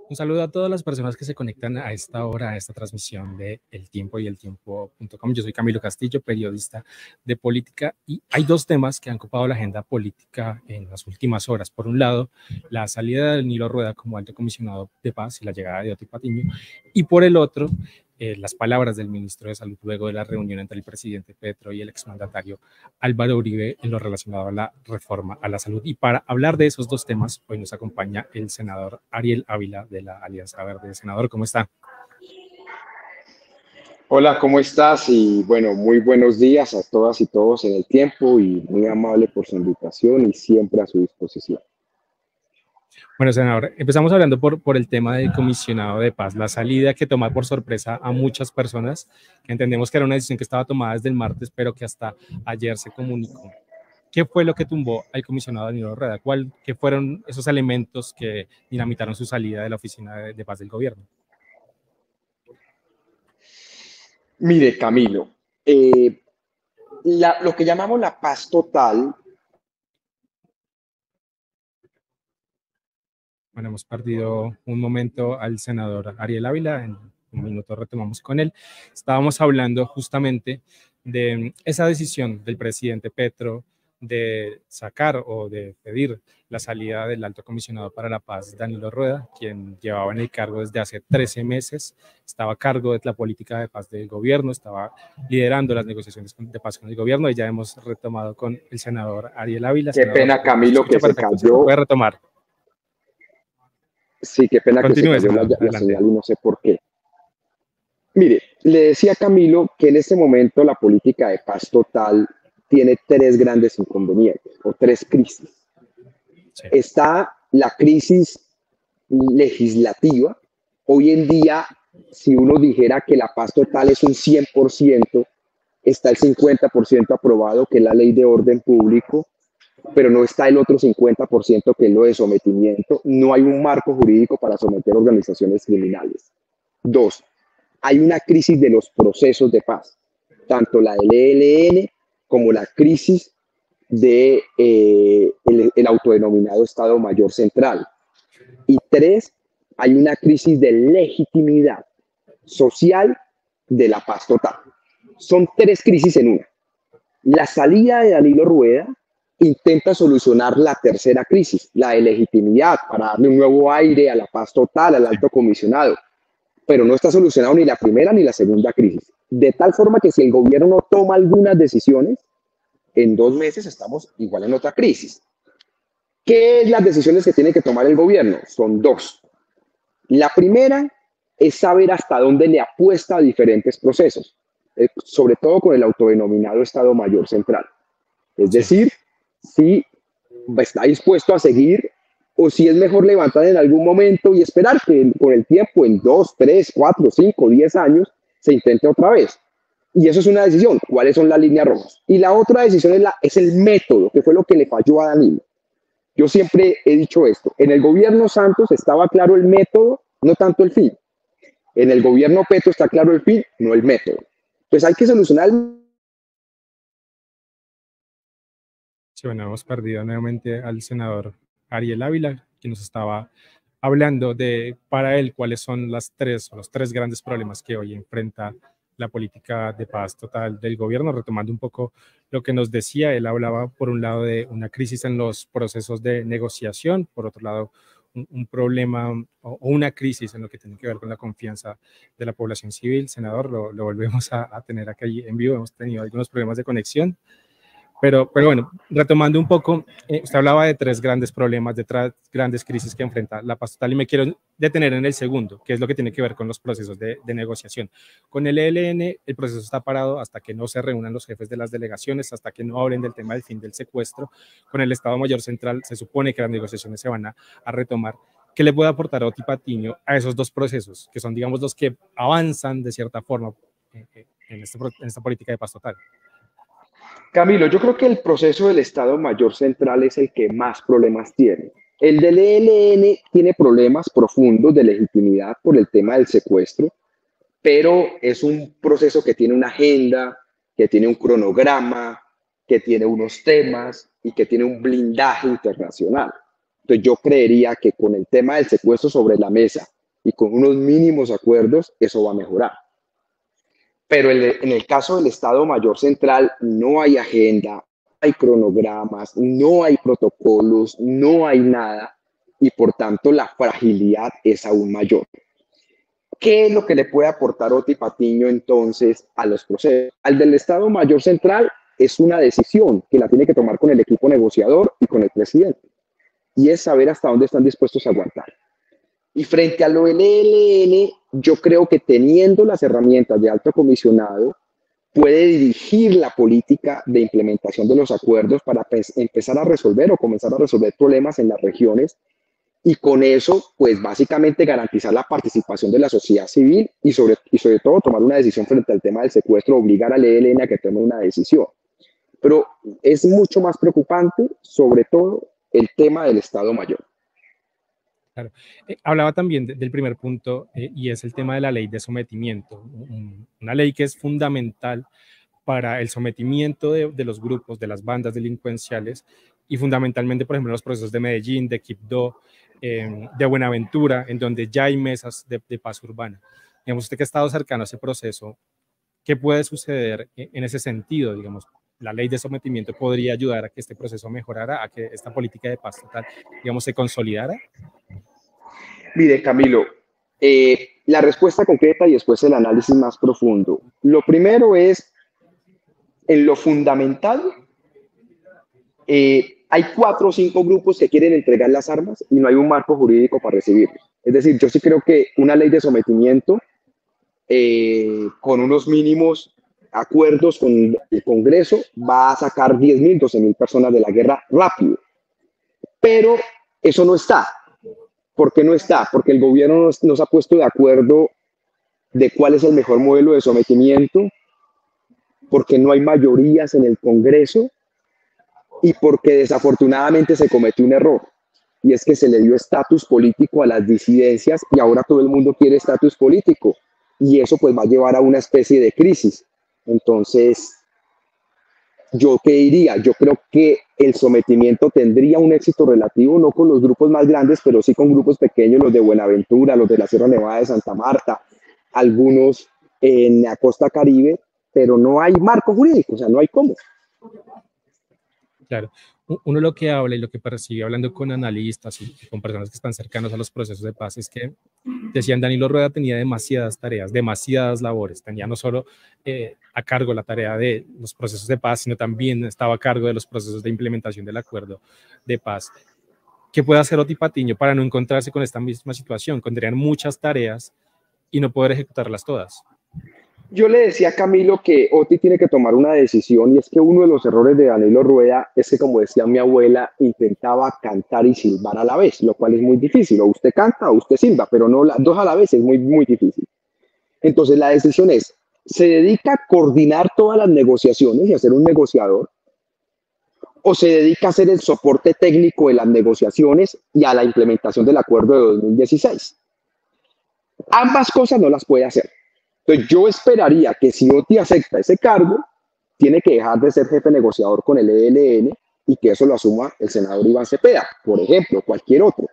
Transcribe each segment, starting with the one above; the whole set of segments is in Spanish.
Un saludo a todas las personas que se conectan a esta hora, a esta transmisión de El Tiempo y eltiempo.com. Yo soy Camilo Castillo, periodista de política, y hay dos temas que han ocupado la agenda política en las últimas horas. Por un lado, la salida de Nilo Rueda como alto comisionado de paz y la llegada de Oti Patiño, y por el otro, las palabras del ministro de Salud luego de la reunión entre el presidente Petro y el exmandatario Álvaro Uribe en lo relacionado a la reforma a la salud. Y para hablar de esos dos temas, hoy nos acompaña el senador Ariel Ávila de la Alianza Verde. Senador, ¿cómo está? Hola, ¿cómo estás? Y bueno, muy buenos días a todas y todos en El Tiempo y muy amable por su invitación y siempre a su disposición. Bueno, senador, empezamos hablando por el tema del comisionado de paz, la salida que toma por sorpresa a muchas personas, que entendemos que era una decisión que estaba tomada desde el martes, pero que hasta ayer se comunicó. ¿Qué fue lo que tumbó al comisionado Danilo Rueda? ¿Qué fueron esos elementos que dinamitaron su salida de la oficina de paz del gobierno? Mire, Camilo, lo que llamamos la paz total. Bueno, hemos perdido un momento al senador Ariel Ávila, en un minuto retomamos con él. Estábamos hablando justamente de esa decisión del presidente Petro de sacar o de pedir la salida del alto comisionado para la paz, Danilo Rueda, quien llevaba en el cargo desde hace 13 meses, estaba a cargo de la política de paz del gobierno, estaba liderando las negociaciones de paz con el gobierno, y ya hemos retomado con el senador Ariel Ávila. Qué Senador, pena, nos Camilo, escucha que se perfecto, ¿cierto? cayó. Puede retomar. Sí, qué pena que se Continúe, cayó senador, la adelante. señal y no sé por qué. Mire, le decía a Camilo que en este momento la política de paz total tiene tres grandes inconvenientes o tres crisis. Sí. Está la crisis legislativa. Hoy en día, si uno dijera que la paz total es un 100%, está el 50% aprobado, que es la ley de orden público, pero no está el otro 50% que es lo de sometimiento. No hay un marco jurídico para someter organizaciones criminales. Dos, hay una crisis de los procesos de paz, tanto la del ELN como la crisis de el autodenominado Estado Mayor Central. Y tres, hay una crisis de legitimidad social de la paz total. Son tres crisis en una. La salida de Danilo Rueda intenta solucionar la tercera crisis, la de legitimidad, para darle un nuevo aire a la paz total, al alto comisionado, pero no está solucionado ni la primera ni la segunda crisis. De tal forma que si el gobierno no toma algunas decisiones, en 2 meses estamos igual en otra crisis. ¿Qué es las decisiones que tiene que tomar el gobierno? Son dos. La primera es saber hasta dónde le apuesta a diferentes procesos, sobre todo con el autodenominado Estado Mayor Central. Es decir, si está dispuesto a seguir o si es mejor levantar en algún momento y esperar que con el tiempo, en 2, 3, 4, 5, 10 años, se intente otra vez. Y eso es una decisión. ¿Cuáles son las líneas rojas? Y la otra decisión es el método, que fue lo que le falló a Danilo. Yo siempre he dicho esto. En el gobierno Santos estaba claro el método, no tanto el fin. En el gobierno Petro está claro el fin, no el método. Pues hay que solucionar el... Sí, bueno, hemos perdido nuevamente al senador Ariel Ávila, que nos estaba hablando de, para él, cuáles son los tres grandes problemas que hoy enfrenta la política de paz total del gobierno. Retomando un poco lo que nos decía, él hablaba por un lado de una crisis en los procesos de negociación, por otro lado un problema o una crisis en lo que tiene que ver con la confianza de la población civil. Senador, lo volvemos a tener aquí en vivo, hemos tenido algunos problemas de conexión. Pero bueno, retomando un poco, usted hablaba de tres grandes problemas, de tres grandes crisis que enfrenta la paz total, y me quiero detener en el segundo, que es lo que tiene que ver con los procesos de negociación. Con el ELN, el proceso está parado hasta que no se reúnan los jefes de las delegaciones, hasta que no hablen del tema del fin del secuestro. Con el Estado Mayor Central se supone que las negociaciones se van a retomar. ¿Qué le puede aportar Oti Patiño a esos dos procesos, que son, digamos, los que avanzan de cierta forma en esta política de paz total? Camilo, yo creo que el proceso del Estado Mayor Central es el que más problemas tiene. El del ELN tiene problemas profundos de legitimidad por el tema del secuestro, pero es un proceso que tiene una agenda, que tiene un cronograma, que tiene unos temas y que tiene un blindaje internacional. Entonces yo creería que con el tema del secuestro sobre la mesa y con unos mínimos acuerdos, eso va a mejorar. Pero en el caso del Estado Mayor Central no hay agenda, no hay cronogramas, no hay protocolos, no hay nada y por tanto la fragilidad es aún mayor. ¿Qué es lo que le puede aportar Oti Patiño entonces a los procesos? Al del Estado Mayor Central es una decisión que la tiene que tomar con el equipo negociador y con el presidente y es saber hasta dónde están dispuestos a aguantar. Y frente a lo del ELN, yo creo que teniendo las herramientas de alto comisionado, puede dirigir la política de implementación de los acuerdos para empezar a resolver o comenzar a resolver problemas en las regiones y con eso, pues básicamente garantizar la participación de la sociedad civil y sobre todo tomar una decisión frente al tema del secuestro, obligar al ELN a que tome una decisión. Pero es mucho más preocupante, sobre todo, el tema del Estado Mayor. Claro. Hablaba también del primer punto y es el tema de la ley de sometimiento, una ley que es fundamental para el sometimiento de los grupos, de las bandas delincuenciales y fundamentalmente, por ejemplo, en los procesos de Medellín, de Quibdó, de Buenaventura, en donde ya hay mesas de paz urbana. Digamos, usted que ha estado cercano a ese proceso, ¿qué puede suceder en ese sentido? Digamos, la ley de sometimiento podría ayudar a que este proceso mejorara, a que esta política de paz total, digamos, se consolidara. Mire, Camilo, la respuesta concreta y después el análisis más profundo. Lo primero es, en lo fundamental, hay 4 o 5 grupos que quieren entregar las armas y no hay un marco jurídico para recibirlos. Es decir, yo sí creo que una ley de sometimiento con unos mínimos acuerdos con el Congreso va a sacar 10.000, 12.000 personas de la guerra rápido. Pero eso no está. ¿Por qué no está? Porque el gobierno no se ha puesto de acuerdo de cuál es el mejor modelo de sometimiento, porque no hay mayorías en el Congreso y porque desafortunadamente se cometió un error. Y es que se le dio estatus político a las disidencias y ahora todo el mundo quiere estatus político. Y eso pues va a llevar a una especie de crisis. Entonces, ¿yo qué diría? Yo creo que el sometimiento tendría un éxito relativo, no con los grupos más grandes, pero sí con grupos pequeños, los de Buenaventura, los de la Sierra Nevada de Santa Marta, algunos en la costa Caribe, pero no hay marco jurídico, o sea, no hay cómo. Claro, uno lo que habla y lo que percibe hablando con analistas y con personas que están cercanos a los procesos de paz es que decían Danilo Rueda tenía demasiadas tareas, demasiadas labores, tenía no solo a cargo la tarea de los procesos de paz, sino también estaba a cargo de los procesos de implementación del acuerdo de paz. ¿Qué puede hacer Oti Patiño para no encontrarse con esta misma situación, con tener muchas tareas y no poder ejecutarlas todas? Yo le decía a Camilo que Oti tiene que tomar una decisión y es que uno de los errores de Danilo Rueda es que, como decía mi abuela, intentaba cantar y silbar a la vez, lo cual es muy difícil. O usted canta o usted silba, pero no las dos a la vez es muy, muy difícil. Entonces la decisión es, ¿se dedica a coordinar todas las negociaciones y a ser un negociador? ¿O se dedica a ser el soporte técnico de las negociaciones y a la implementación del acuerdo de 2016? Ambas cosas no las puede hacer. Entonces yo esperaría que si Oti acepta ese cargo, tiene que dejar de ser jefe negociador con el ELN y que eso lo asuma el senador Iván Cepeda, por ejemplo, cualquier otro.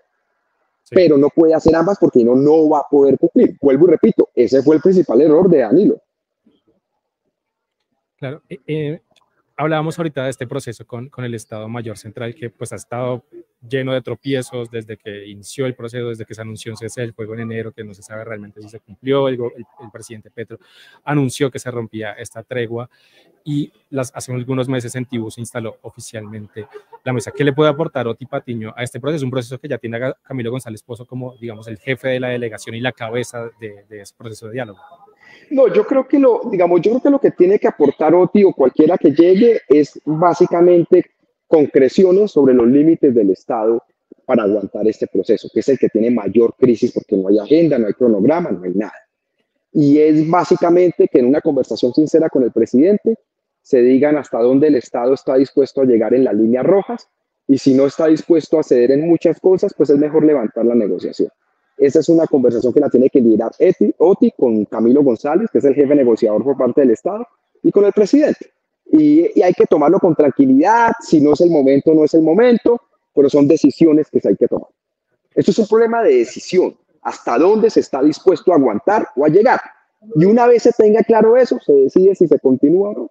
Sí. Pero no puede hacer ambas porque no va a poder cumplir. Vuelvo y repito, ese fue el principal error de Danilo. Claro, hablábamos ahorita de este proceso con el Estado Mayor Central que pues ha estado lleno de tropiezos desde que inició el proceso, desde que se anunció un cese del fuego en enero, que no se sabe realmente si se cumplió, el presidente Petro anunció que se rompía esta tregua y hace algunos meses en Tibú se instaló oficialmente la mesa. ¿Qué le puede aportar Oti Patiño a este proceso? Un proceso que ya tiene a Camilo González Pozo como, digamos, el jefe de la delegación y la cabeza de ese proceso de diálogo. No, yo creo que lo que tiene que aportar Oti o cualquiera que llegue es básicamente concreciones sobre los límites del Estado para aguantar este proceso, que es el que tiene mayor crisis porque no hay agenda, no hay cronograma, no hay nada. Y es básicamente que en una conversación sincera con el presidente se digan hasta dónde el Estado está dispuesto a llegar en las líneas rojas y si no está dispuesto a ceder en muchas cosas, pues es mejor levantar la negociación. Esa es una conversación que la tiene que liderar Oti con Camilo González, que es el jefe negociador por parte del Estado, y con el presidente. Y hay que tomarlo con tranquilidad, si no es el momento, no es el momento, pero son decisiones que se hay que tomar. Esto es un problema de decisión, hasta dónde se está dispuesto a aguantar o a llegar. Y una vez se tenga claro eso, se decide si se continúa o no.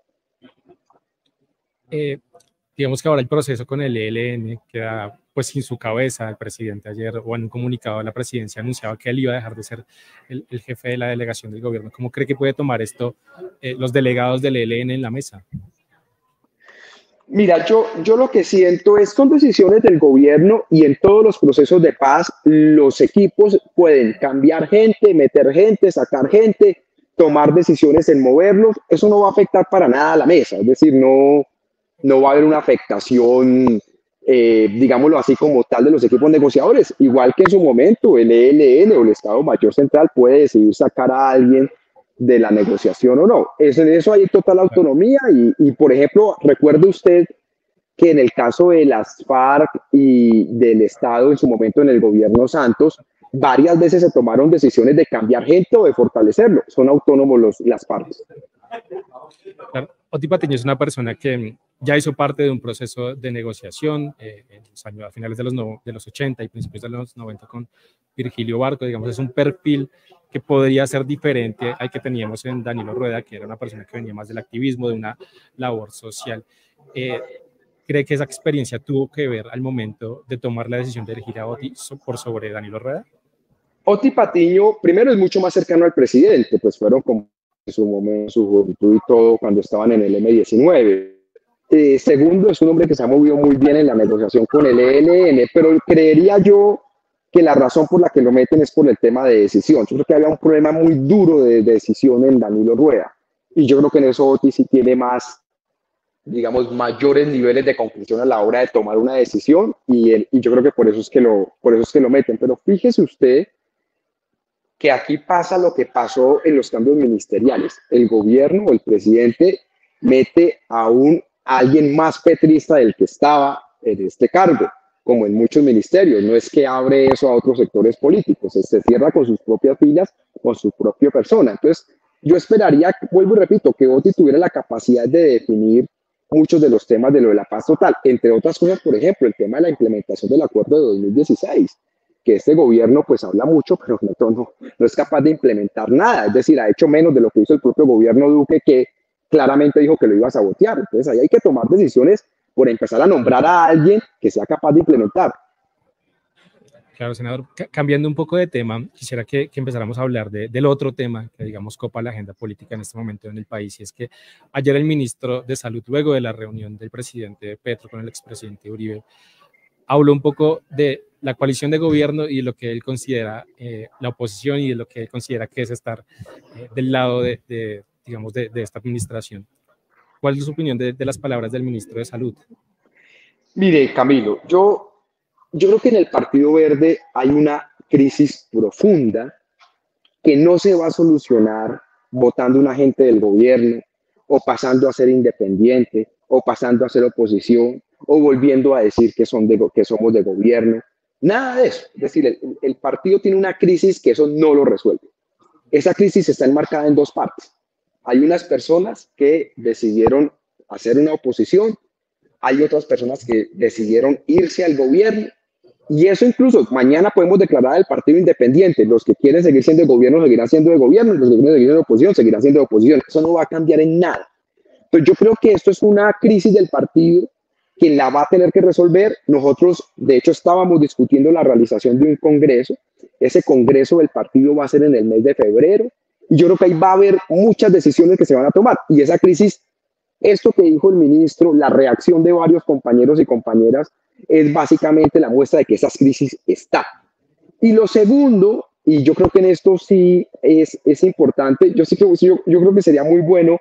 Digamos que ahora el proceso con el ELN queda pues sin su cabeza. El presidente ayer, o en un comunicado de la presidencia, anunciaba que él iba a dejar de ser el jefe de la delegación del gobierno. ¿Cómo cree que puede tomar esto los delegados del ELN en la mesa? Mira, yo lo que siento es con decisiones del gobierno y en todos los procesos de paz, los equipos pueden cambiar gente, meter gente, sacar gente, tomar decisiones en moverlos. Eso no va a afectar para nada a la mesa. Es decir, no va a haber una afectación, digámoslo así, como tal de los equipos negociadores. Igual que en su momento el ELN o el Estado Mayor Central puede decidir sacar a alguien de la negociación o no. En eso hay total autonomía y, por ejemplo, recuerde usted que en el caso de las FARC y del Estado en su momento en el gobierno Santos, varias veces se tomaron decisiones de cambiar gente o de fortalecerlo. Son autónomos las partes. Claro. Oti Patiño es una persona que ya hizo parte de un proceso de negociación en los años, a finales de los 80 y principios de los 90 con Virgilio Barco. Digamos, es un perfil que podría ser diferente al que teníamos en Danilo Rueda, que era una persona que venía más del activismo, de una labor social. ¿Cree que esa experiencia tuvo que ver al momento de tomar la decisión de elegir a Oti por sobre Danilo Rueda? Oti Patiño, primero, es mucho más cercano al presidente, pues fueron como en su momento, su juventud y todo, cuando estaban en el M-19. Segundo, es un hombre que se ha movido muy bien en la negociación con el ELN, pero creería yo que la razón por la que lo meten es por el tema de decisión. Yo creo que había un problema muy duro de decisión en Danilo Rueda, y yo creo que en eso Oti sí tiene más, digamos, mayores niveles de conclusión a la hora de tomar una decisión, y yo creo que por eso es que lo meten. Pero fíjese usted que aquí pasa lo que pasó en los cambios ministeriales. El gobierno o el presidente mete a alguien más petrista del que estaba en este cargo, como en muchos ministerios. No es que abre eso a otros sectores políticos, se cierra con sus propias filas, con su propia persona. Entonces, yo esperaría, vuelvo y repito, que Oti tuviera la capacidad de definir muchos de los temas de lo de la paz total, entre otras cosas, por ejemplo, el tema de la implementación del acuerdo de 2016, que este gobierno pues habla mucho, pero no es capaz de implementar nada. Es decir, ha hecho menos de lo que hizo el propio gobierno Duque, que claramente dijo que lo iba a sabotear. Entonces ahí hay que tomar decisiones por empezar a nombrar a alguien que sea capaz de implementar. Claro, senador. Cambiando un poco de tema, quisiera que empezáramos a hablar del otro tema que, digamos, copa la agenda política en este momento en el país, y es que ayer el ministro de Salud, luego de la reunión del presidente Petro con el expresidente Uribe, habló un poco de la coalición de gobierno y de lo que él considera la oposición, y de lo que él considera que es estar del lado digamos, de esta administración. ¿Cuál es su opinión de las palabras del ministro de Salud? Mire, Camilo, yo creo que en el Partido Verde hay una crisis profunda que no se va a solucionar votando un agente del gobierno, o pasando a ser independiente, o pasando a ser oposición, o volviendo a decir que somos de gobierno. Nada de eso. Es decir, el partido tiene una crisis que eso no lo resuelve. Esa crisis está enmarcada en dos partes. Hay unas personas que decidieron hacer una oposición, hay otras personas que decidieron irse al gobierno, y eso incluso mañana podemos declarar el partido independiente. Los que quieren seguir siendo de gobierno seguirán siendo de gobierno, los que quieren seguir de oposición seguirán siendo de oposición. Eso no va a cambiar en nada. Entonces yo creo que esto es una crisis del partido que la va a tener que resolver. Nosotros, de hecho, estábamos discutiendo la realización de un congreso. Ese congreso del partido va a ser en el mes de febrero, y yo creo que ahí va a haber muchas decisiones que se van a tomar. Y esa crisis, esto que dijo el ministro, la reacción de varios compañeros y compañeras, es básicamente la muestra de que esa crisis está. Y lo segundo, y yo creo que en esto sí es importante, yo creo que sería muy bueno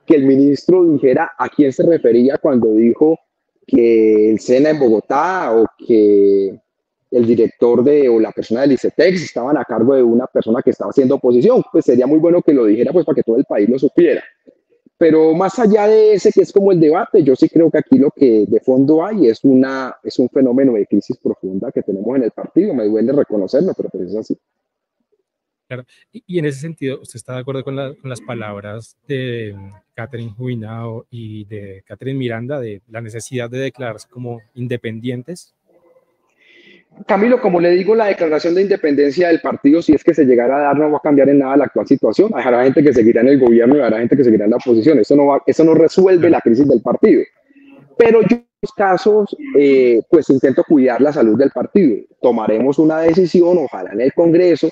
que el ministro dijera a quién se refería cuando dijo que el SENA en Bogotá, o que el director o la persona del ICETEX estaban a cargo de una persona que estaba haciendo oposición. Pues sería muy bueno que lo dijera, pues para que todo el país lo supiera. Pero más allá de ese, que es como el debate, yo sí creo que aquí lo que de fondo hay es un fenómeno de crisis profunda que tenemos en el partido. Me duele reconocerlo, pero pues es así. Claro. Y en ese sentido, ¿usted está de acuerdo con las palabras de Catherine Juinao y de Catherine Miranda de la necesidad de declararse como independientes? Camilo, como le digo, la declaración de independencia del partido, si es que se llegara a dar, no va a cambiar en nada la actual situación. Habrá gente que seguirá en el gobierno y habrá gente que seguirá en la oposición. Eso no resuelve la crisis del partido. Pero yo en los casos, pues intento cuidar la salud del partido. Tomaremos una decisión, ojalá en el Congreso,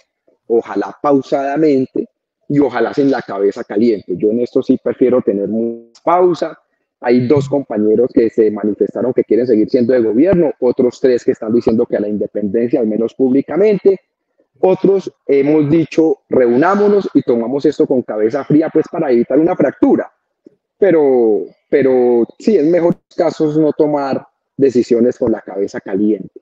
ojalá pausadamente y ojalá sin la cabeza caliente. Yo en esto sí prefiero tener más pausa. Hay 2 compañeros que se manifestaron que quieren seguir siendo de gobierno, otros 3 que están diciendo que a la independencia, al menos públicamente. Otros hemos dicho, reunámonos y tomamos esto con cabeza fría, pues para evitar una fractura. Pero sí, es mejor en casos no tomar decisiones con la cabeza caliente.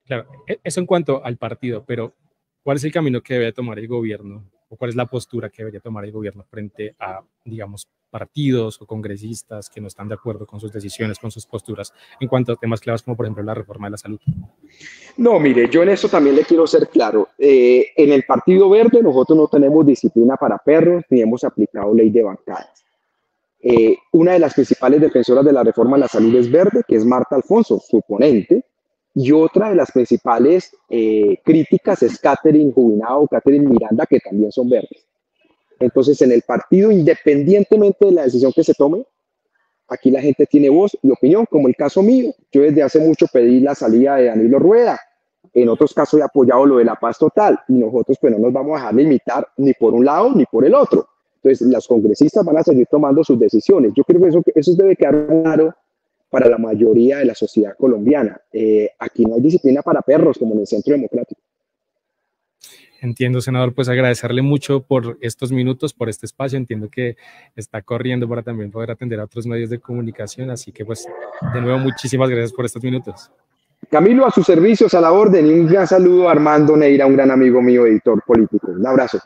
Claro, eso en cuanto al partido, pero ¿cuál es el camino que debe tomar el gobierno o cuál es la postura que debería tomar el gobierno frente a, digamos, partidos o congresistas que no están de acuerdo con sus decisiones, con sus posturas en cuanto a temas claves como por ejemplo la reforma de la salud? No, mire, yo en eso también le quiero ser claro. En el Partido Verde nosotros no tenemos disciplina para perros ni hemos aplicado ley de bancadas. Una de las principales defensoras de la reforma de la salud es Verde, que es Marta Alfonso, su ponente, y otra de las principales críticas es Catherine Jubinao, Catherine Miranda, que también son verdes. Entonces, en el partido, independientemente de la decisión que se tome, aquí la gente tiene voz y opinión, como el caso mío. Yo desde hace mucho pedí la salida de Danilo Rueda. En otros casos he apoyado lo de la paz total y nosotros pues no nos vamos a dejar limitar ni por un lado ni por el otro. Entonces, los congresistas van a seguir tomando sus decisiones. Yo creo que eso debe quedar claro para la mayoría de la sociedad colombiana. Aquí no hay disciplina para perros como en el Centro Democrático. Entiendo, senador, pues agradecerle mucho por estos minutos, por este espacio. Entiendo que está corriendo para también poder atender a otros medios de comunicación, así que pues de nuevo muchísimas gracias por estos minutos. Camilo, a sus servicios, a la orden, y un gran saludo a Armando Neira, un gran amigo mío, editor político. Un abrazo.